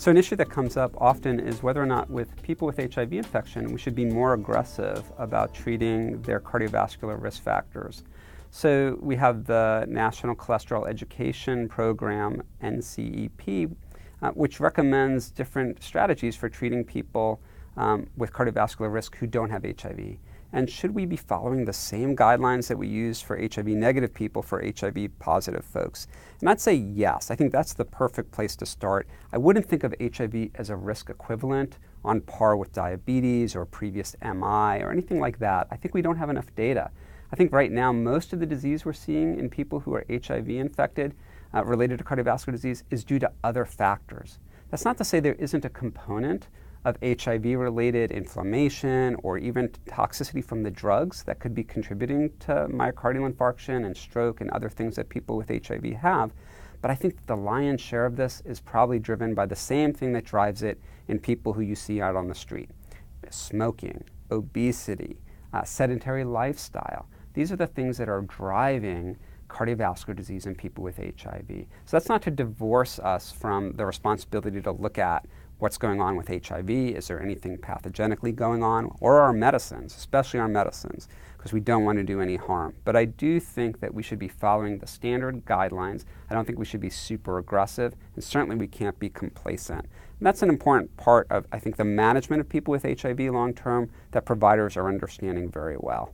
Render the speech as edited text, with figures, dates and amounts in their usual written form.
So an issue that comes up often is whether or not with people with HIV infection, we should be more aggressive about treating their cardiovascular risk factors. So we have the National Cholesterol Education Program, NCEP, which recommends different strategies for treating people with cardiovascular risk who don't have HIV. And should we be following the same guidelines that we use for HIV negative people for HIV positive folks? And I'd say yes. I think that's the perfect place to start. I wouldn't think of HIV as a risk equivalent on par with diabetes or previous MI or anything like that. I think we don't have enough data. I think right now most of the disease we're seeing in people who are HIV infected related to cardiovascular disease is due to other factors. That's not to say there isn't a component of HIV-related inflammation or even toxicity from the drugs that could be contributing to myocardial infarction and stroke and other things that people with HIV have. But I think the lion's share of this is probably driven by the same thing that drives it in people who you see out on the street. Smoking, obesity, sedentary lifestyle. These are the things that are driving cardiovascular disease in people with HIV. So that's not to divorce us from the responsibility to look at what's going on with HIV. Is there anything pathogenically going on? Or our medicines, especially our medicines, because we don't want to do any harm. But I do think that we should be following the standard guidelines. I don't think we should be super aggressive, and certainly we can't be complacent. And that's an important part of, I think, the management of people with HIV long term that providers are understanding very well.